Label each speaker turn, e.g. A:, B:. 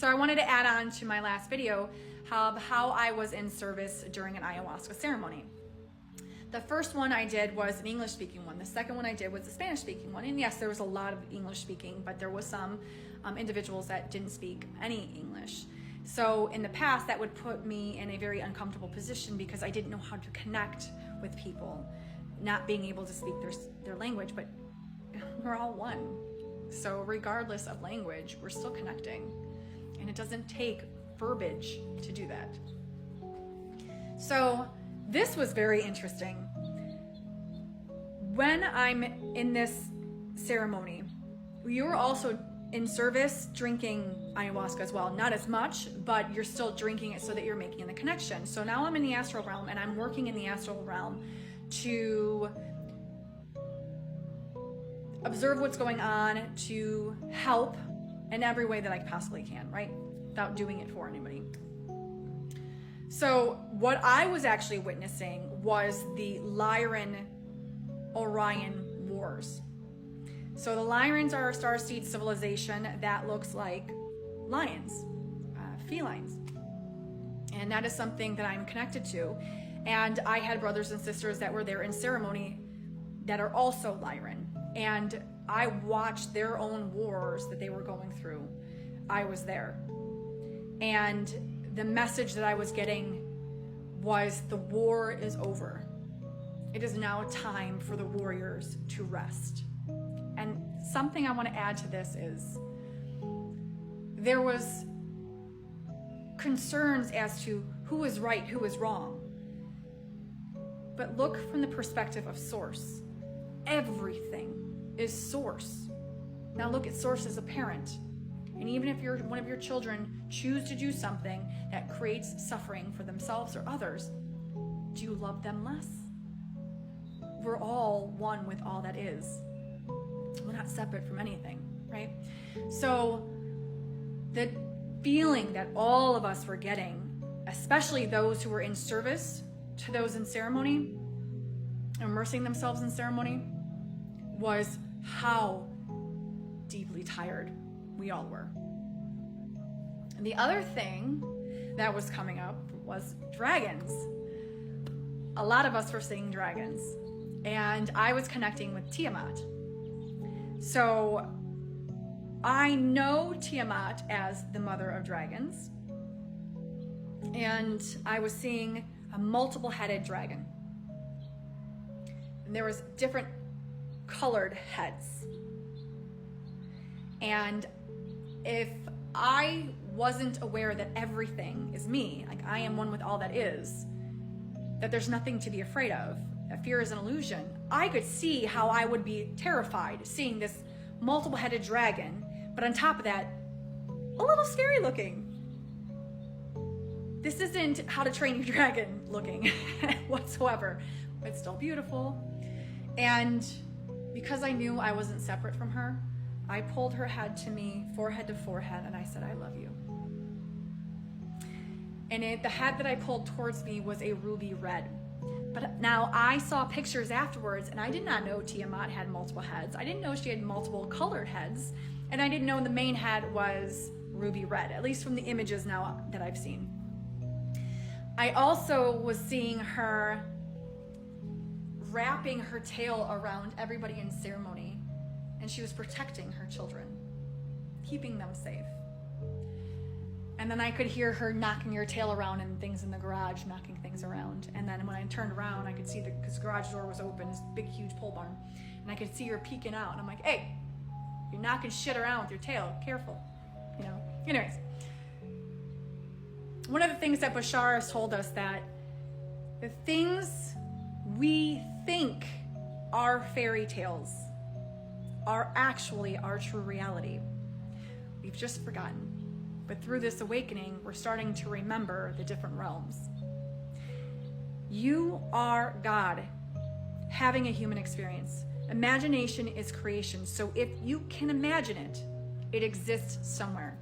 A: So I wanted to add on to my last video how I was in service during an ayahuasca ceremony. The first one I did was an English-speaking one. The second one I did was a Spanish-speaking one. And yes, there was a lot of English-speaking, but there was some individuals that didn't speak any English. So in the past, that would put me in a very uncomfortable position because I didn't know how to connect with people, not being able to speak their language, but we're all one. So regardless of language, we're still connecting. And it doesn't take verbiage to do that. So this was very interesting. When I'm in this ceremony, you were also in service drinking ayahuasca as well. Not as much, but you're still drinking it so that you're making the connection. So now I'm in the astral realm, and I'm working in the astral realm to observe what's going on, to help in every way that I possibly can, right? Without doing it for anybody. So what I was actually witnessing was the Lyran Orion Wars. So the Lyrans are a starseed civilization that looks like lions, felines. And that is something that I'm connected to. And I had brothers and sisters that were there in ceremony that are also Lyran. And I watched their own wars that they were going through. I was there. And the message that I was getting was the war is over. It is now time for the warriors to rest. And something I want to add to this is there was concerns as to who is right, who is wrong. But look from the perspective of source. Everything is source. Now look at source as a parent. And even if one of your children choose to do something that creates suffering for themselves or others, do you love them less? We're all one with all that is. We're not separate from anything, right? So the feeling that all of us were getting, especially those who were in service to those in ceremony, immersing themselves in ceremony, was how deeply tired we all were. And the other thing that was coming up was dragons. A lot of us were seeing dragons, and I was connecting with Tiamat. So I know Tiamat as the mother of dragons, and I was seeing a multiple-headed dragon. And there was different colored heads. And if I wasn't aware that everything is me, like I am one with all that is, that there's nothing to be afraid of, that fear is an illusion, I could see how I would be terrified seeing this multiple-headed dragon, but on top of that, a little scary looking. This isn't How to Train Your Dragon looking whatsoever. It's still beautiful. And because I knew I wasn't separate from her, I pulled her head to me, forehead to forehead, and I said, I love you. And the head that I pulled towards me was a ruby red. But now I saw pictures afterwards, and I did not know Tiamat had multiple heads. I didn't know she had multiple colored heads. And I didn't know the main head was ruby red, at least from the images now that I've seen. I also was seeing her wrapping her tail around everybody in ceremony, and she was protecting her children, keeping them safe. And then I could hear her knocking her tail around and things in the garage, knocking things around. And then when I turned around, I could see because the garage door was open, this big, huge pole barn, and I could see her peeking out. And I'm like, hey, you're knocking shit around with your tail, careful, you know? Anyways, one of the things that Bashar has told us that the things we think are fairy tales are actually our true reality. We've just forgotten. But through this awakening, we're starting to remember the different realms. You are God having a human experience. Imagination is creation. So if you can imagine it, it exists somewhere.